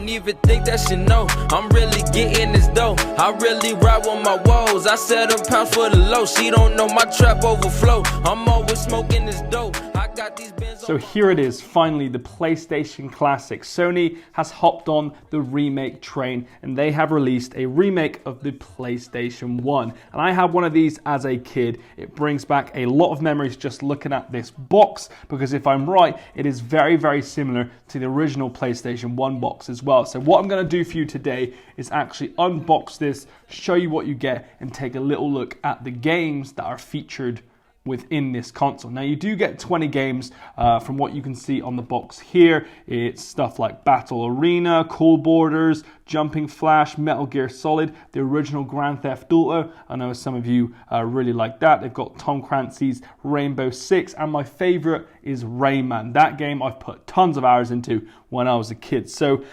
don't even think that she know I'm really getting this dough. I really ride with my woes. I set them pounds for the low. She don't know my trap overflow. I'm always smoking this dope. I got these bands. So here it is, finally, the PlayStation Classic. Sony has hopped on the remake train and they have released a remake of the PlayStation 1. And I had one of these as a kid. It brings back a lot of memories just looking at this box, because if I'm right, it is very, very similar to the original PlayStation 1 box as well. So what I'm going to do for you today is actually unbox this, show you what you get, and take a little look at the games that are featured within this console. Now you do get 20 games from what you can see on the box here. It's stuff like Battle Arena, Cool Borders, Jumping Flash, Metal Gear Solid, the original Grand Theft Auto. I know some of you really like that. They've got Tom Clancy's Rainbow Six, and my favorite is Rayman. That game I've put tons of hours into when I was a kid. So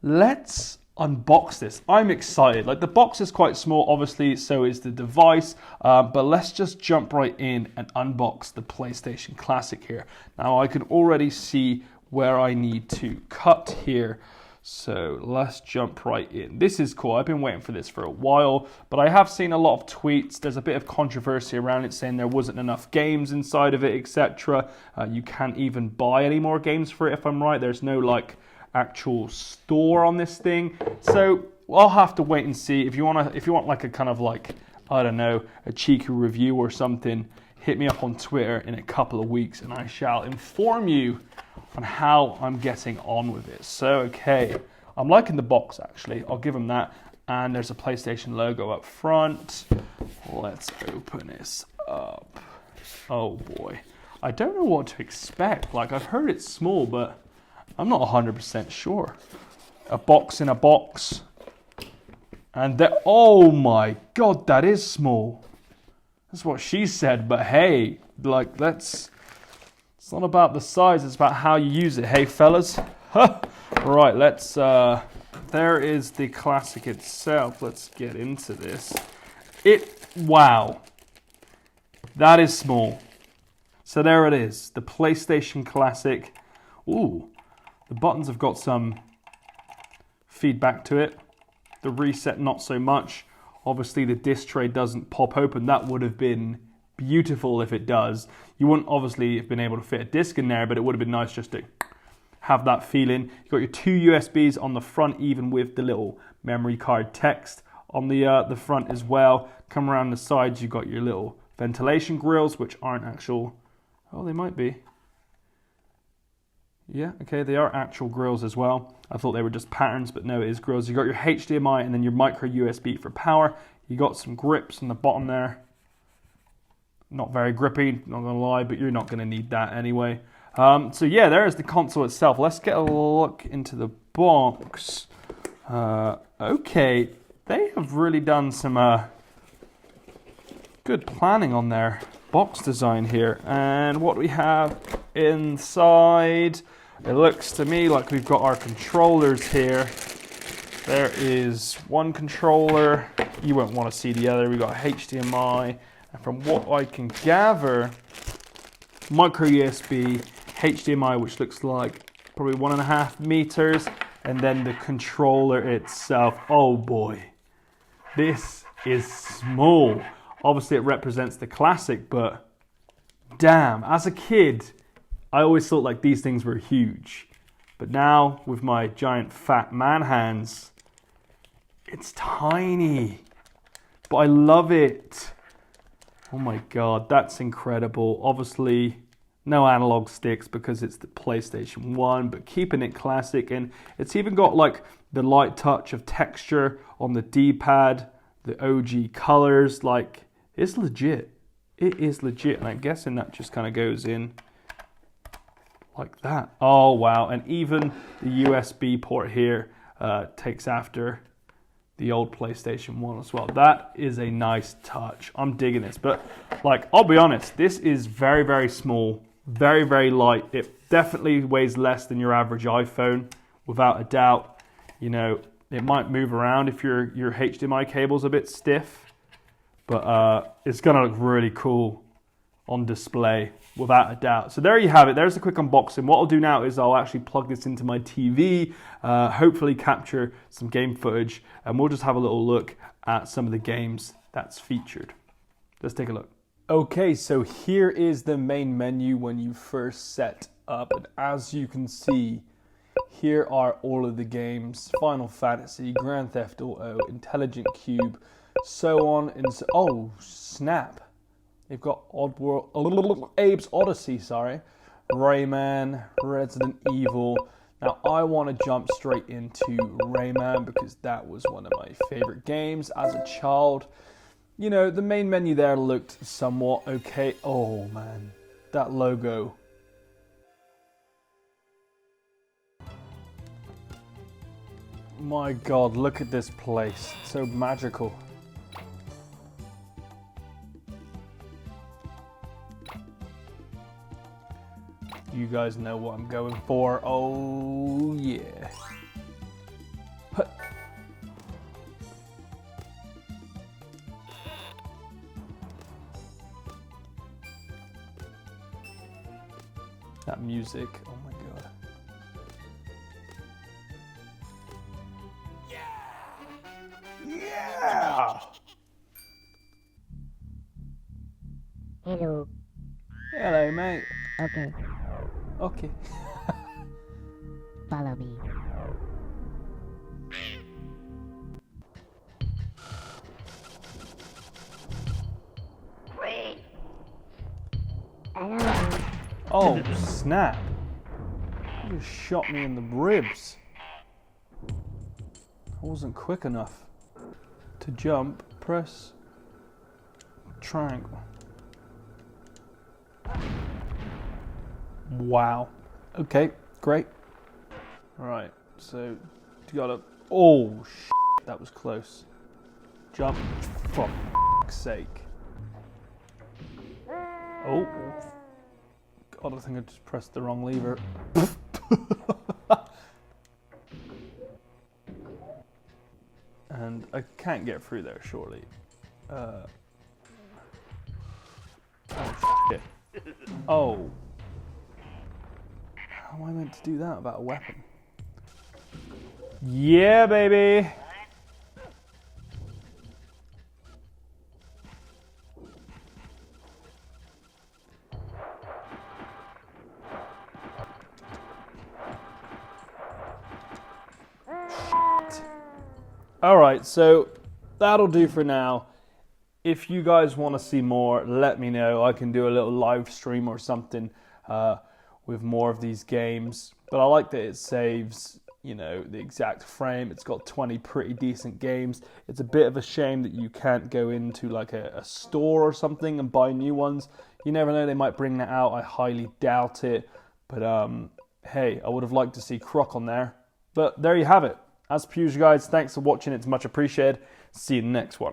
let's unbox this. I'm excited. Like, the box is quite small, obviously, so is the device, but let's just jump right in and unbox the PlayStation Classic here. Now I can already see where I need to cut here, so let's jump right in. This is cool. I've been waiting for this for a while, but I have seen a lot of tweets. There's a bit of controversy around it, saying there wasn't enough games inside of it, etc. You can't even buy any more games for it, if I'm right. There's no like actual store on this thing, so I'll have to wait and see. If you want like a kind of like, I don't know, a cheeky review or something, hit me up on Twitter in a couple of weeks and I shall inform you on how I'm getting on with it. So okay, I'm liking the box actually, I'll give them that, and there's a PlayStation logo up front. Let's open this up. Oh boy, I don't know what to expect. Like, I've heard it's small, but I'm not 100% sure. A box in a box. And oh my god, that is small. That's what she said, but hey, like, it's not about the size, it's about how you use it, hey fellas. Right, let's, there is the Classic itself. Let's get into this. Wow. That is small. So there it is, the PlayStation Classic. Ooh. The buttons have got some feedback to it. The reset, not so much. Obviously, the disc tray doesn't pop open. That would have been beautiful if it does. You wouldn't obviously have been able to fit a disc in there, but it would have been nice just to have that feeling. You've got your two USBs on the front, even with the little memory card text on the front as well. Come around the sides, you've got your little ventilation grills, which aren't actual. Oh, they might be. Yeah, okay, they are actual grills as well. I thought they were just patterns, but no, it is grills. You got your HDMI and then your micro USB for power. You got some grips on the bottom there. Not very grippy, not gonna lie, but you're not gonna need that anyway. So yeah, there's the console itself. Let's get a look into the box. Okay, they have really done some good planning on their box design here. And what we have inside, it looks to me like we've got our controllers here. There is one controller. You won't want to see the other. We've got HDMI. And from what I can gather, micro USB, HDMI, which looks like probably 1.5 meters. And then the controller itself. Oh boy, this is small. Obviously it represents the Classic, but damn, as a kid, I always thought like these things were huge. But now, with my giant fat man hands, it's tiny. But I love it. Oh my god, that's incredible. Obviously, no analog sticks because it's the PlayStation 1, but keeping it classic. And it's even got like the light touch of texture on the D-pad, the OG colors. Like, it's legit. It is legit. And I'm guessing that just kind of goes in like that. Oh wow, and even the USB port here takes after the old PlayStation 1 as well. That is a nice touch. I'm digging this, but like, I'll be honest, this is very, very small, very, very light. It definitely weighs less than your average iPhone, without a doubt. You know, it might move around if your HDMI cable's a bit stiff, but it's gonna look really cool on display, without a doubt. So there you have it. There's a quick unboxing. What I'll do now is I'll actually plug this into my TV, hopefully capture some game footage, and we'll just have a little look at some of the games that's featured. Let's take a look. Okay, so here is the main menu when you first set up, and as you can see, here are all of the games: Final Fantasy, Grand Theft Auto, Intelligent Cube, so on and so. Oh snap! They've got Abe's Odyssey, Rayman, Resident Evil. Now I want to jump straight into Rayman because that was one of my favorite games as a child. You know, the main menu there looked somewhat okay. Oh man, that logo. My God, look at this place. It's so magical. You guys know what I'm going for. Oh yeah. Huh. That music, oh my God. Yeah! Hello. Hello, mate. Okay, Okay. follow me. Wait. Hello. Oh, snap. You just shot me in the ribs. I wasn't quick enough. To jump, press triangle. Wow. Okay, great. Alright, so you gotta. Oh, shit, that was close. Jump, for f***'s sake. Oh. God, I think I just pressed the wrong lever. And I can't get through there, surely. Oh, shit. Oh. How am I meant to do that about a weapon? Yeah, baby! Alright, so that'll do for now. If you guys want to see more, let me know. I can do a little live stream or something with more of these games. But I like that it saves, you know, the exact frame. It's got 20 pretty decent games. It's a bit of a shame that you can't go into like a store or something and buy new ones. You never know, they might bring that out. I highly doubt it. But hey, I would have liked to see Croc on there. But there you have it. As per usual, guys, thanks for watching. It's much appreciated. See you in the next one.